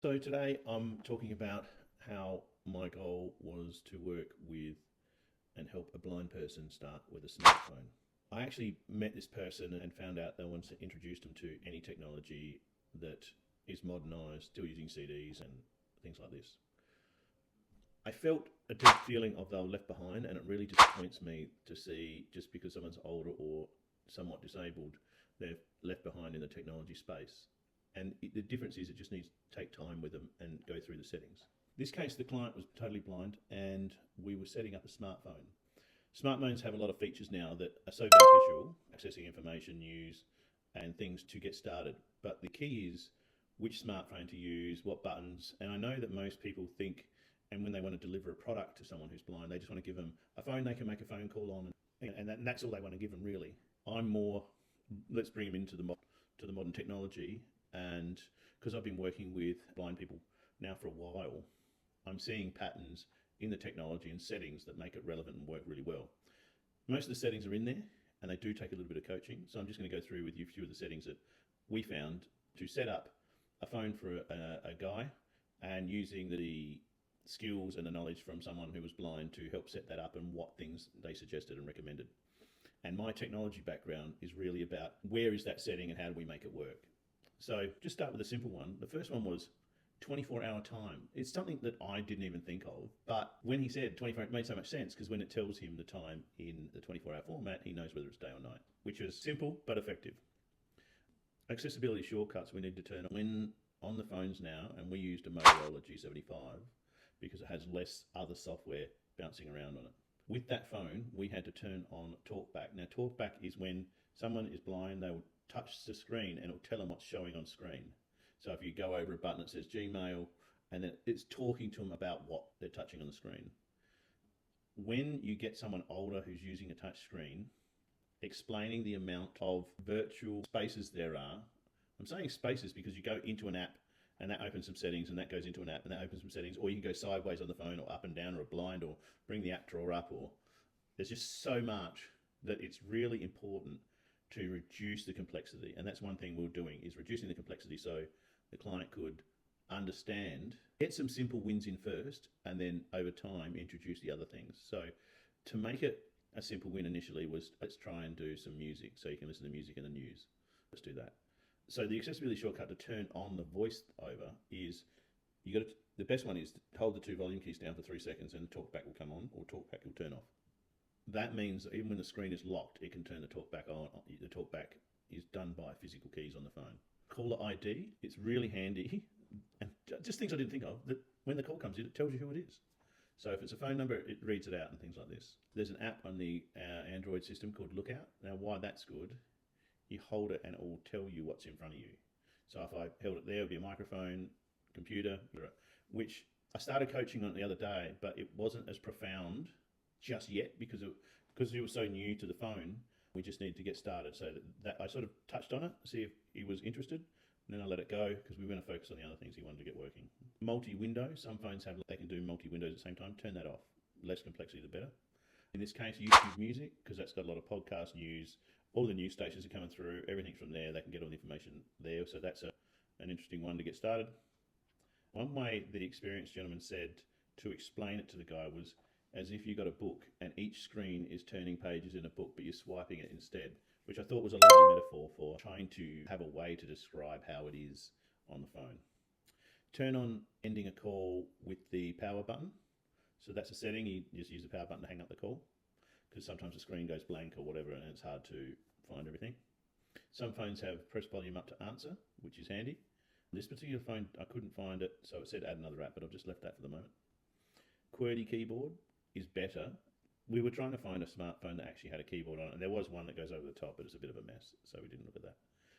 So today I'm talking about how my goal was to work with and help a blind person start with a smartphone. I actually met this person and found out that once I introduced them to any technology that is modernised, still using CDs and things like this. I felt a deep feeling of they were left behind, and it really disappoints me to see just because someone's older or somewhat disabled, they're left behind in the technology space. And the difference is it just needs to take time with them and go through the settings. In this case, the client was totally blind, and we were setting up a smartphone. Smartphones have a lot of features now that are so beneficial, accessing information, news, and things to get started. But the key is which smartphone to use, what buttons. And I know that most people think, and when they want to deliver a product to someone who's blind, they just want to give them a phone they can make a phone call on, and that's all they want to give them, really. I'm more, let's bring them into to the modern technology. And because I've been working with blind people now for a while, I'm seeing patterns in the technology and settings that make it relevant and work really well. Most of the settings are in there, and they do take a little bit of coaching. So I'm just going to go through with you a few of the settings that we found to set up a phone for a guy, and using the skills and the knowledge from someone who was blind to help set that up and what things they suggested and recommended. And my technology background is really about where is that setting and how do we make it work. So just start with a simple one. The first one was 24-hour time. It's something that I didn't even think of, but when he said 24, it made so much sense because when it tells him the time in the 24-hour format, he knows whether it's day or night, which is simple but effective. Accessibility shortcuts we need to turn on when on the phones now, and we used a Motorola G75 because it has less other software bouncing around on it. With that phone, we had to turn on talkback. Now, talkback is when someone is blind, they will touch the screen and it'll tell them what's showing on screen. So if you go over a button that says Gmail, and then it's talking to them about what they're touching on the screen. When you get someone older who's using a touch screen, explaining the amount of virtual spaces there are. I'm saying spaces because you go into an app and that opens some settings, and that goes into an app and that opens some settings, or you can go sideways on the phone or up and down or a blind or bring the app drawer up, or there's just so much that it's really important to reduce the complexity. And that's one thing we're doing, is reducing the complexity so the client could understand, get some simple wins in first, and then over time introduce the other things. So to make it a simple win initially was, let's try and do some music so you can listen to music in the news. Let's do that. So the accessibility shortcut to turn on the voice over is, the best one is to hold the two volume keys down for 3 seconds and the talkback will come on, or talkback will turn off. That means that even when the screen is locked, it can turn the talkback on. The talkback is done by physical keys on the phone. Caller ID, it's really handy, and just things I didn't think of, that when the call comes in, it tells you who it is. So if it's a phone number, it reads it out and things like this. There's an app on the Android system called Lookout. Now, why that's good, you hold it and it will tell you what's in front of you. So if I held it there, it would be a microphone, computer, which I started coaching on it the other day, but it wasn't as profound just yet because it was so new to the phone. We just needed to get started. So that I sort of touched on it, see if he was interested, and then I let it go because we were going to focus on the other things he wanted to get working. Multi-window, some phones they can do multi-windows at the same time. Turn that off. Less complexity, the better. In this case, YouTube Music, because that's got a lot of podcast news. All the news stations are coming through. Everything's from there. They can get all the information there. So that's an interesting one to get started. One way the experienced gentleman said to explain it to the guy was as if you got a book and each screen is turning pages in a book, but you're swiping it instead, which I thought was a lovely metaphor for trying to have a way to describe how it is on the phone. Turn on ending a call with the power button. So that's a setting. You just use the power button to hang up the call, because sometimes the screen goes blank or whatever and it's hard to find everything. Some phones have press volume up to answer, which is handy. This particular phone, I couldn't find it, so it said add another app, but I've just left that for the moment. QWERTY keyboard is better. We were trying to find a smartphone that actually had a keyboard on it, and there was one that goes over the top, but it's a bit of a mess, so we didn't look at that.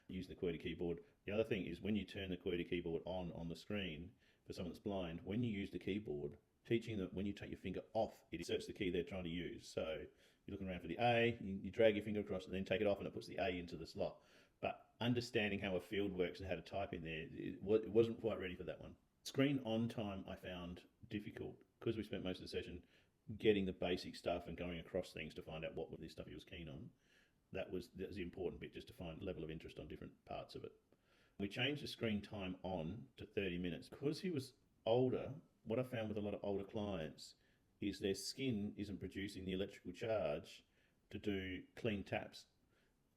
Using the QWERTY keyboard. The other thing is when you turn the QWERTY keyboard on the screen, for someone that's blind, when you use the keyboard, teaching that when you take your finger off, it inserts the key they're trying to use. So you're looking around for the A, you drag your finger across and then take it off and it puts the A into the slot. But understanding how a field works and how to type in there, it wasn't quite ready for that one. Screen on time I found difficult because we spent most of the session getting the basic stuff and going across things to find out what this stuff he was keen on. That was the important bit, just to find level of interest on different parts of it. We changed the screen time on to 30 minutes. Because he was older, what I found with a lot of older clients is their skin isn't producing the electrical charge to do clean taps.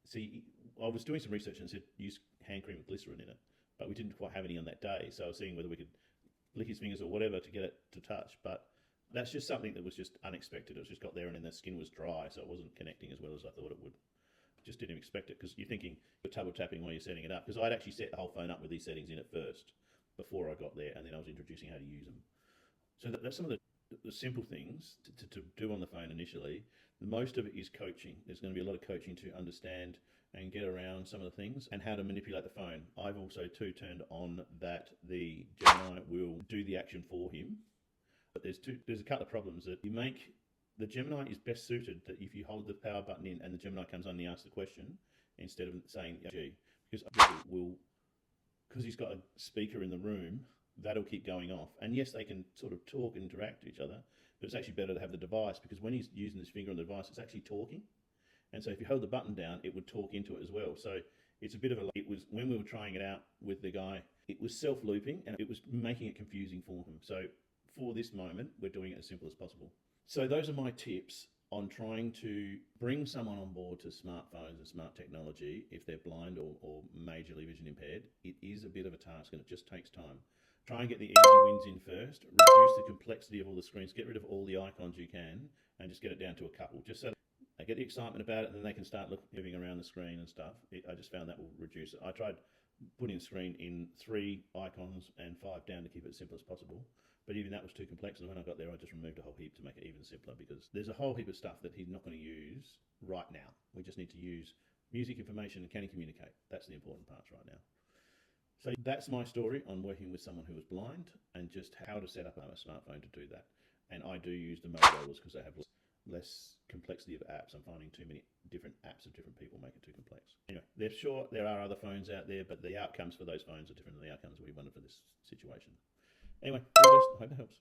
See, I was doing some research and said use hand cream with glycerin in it, but we didn't quite have any on that day. So I was seeing whether we could lick his fingers or whatever to get it to touch. But that's just something that was just unexpected. It was just got there and then the skin was dry, so it wasn't connecting as well as I thought it would. Just didn't expect it because you're thinking you're double tapping while you're setting it up. Because I'd actually set the whole phone up with these settings in it first before I got there, and then I was introducing how to use them. So that's some of the simple things to do on the phone initially. Most of it is coaching. There's going to be a lot of coaching to understand and get around some of the things and how to manipulate the phone. I've also too turned on that the Gemini will do the action for him. But there's a couple of problems that you make. The Gemini is best suited that if you hold the power button in and the Gemini comes on and he asks the question instead of saying G, because he's got a speaker in the room, that'll keep going off. And yes, they can sort of talk and interact with each other, but it's actually better to have the device because when he's using his finger on the device, it's actually talking. And so if you hold the button down, it would talk into it as well. So it's a bit of it was, when we were trying it out with the guy, it was self-looping and it was making it confusing for him. So for this moment, we're doing it as simple as possible. So those are my tips on trying to bring someone on board to smartphones and smart technology if they're blind or majorly vision impaired. It is a bit of a task and it just takes time. Try and get the easy wins in first, reduce the complexity of all the screens, get rid of all the icons you can, and just get it down to a couple, just so they get the excitement about it and then they can start moving around the screen and stuff. I just found that will reduce it. I tried putting the screen in 3 icons and 5 down to keep it as simple as possible. But even that was too complex, and when I got there, I just removed a whole heap to make it even simpler because there's a whole heap of stuff that he's not going to use right now. We just need to use music information and can he communicate? That's the important parts right now. So that's my story on working with someone who was blind and just how to set up a smartphone to do that. And I do use the Motorola's because they have less complexity of apps. I'm finding too many different apps of different people make it too complex. Anyway, there are other phones out there, but the outcomes for those phones are different than the outcomes we wanted for this situation. Anyway, all the best. I hope that helps.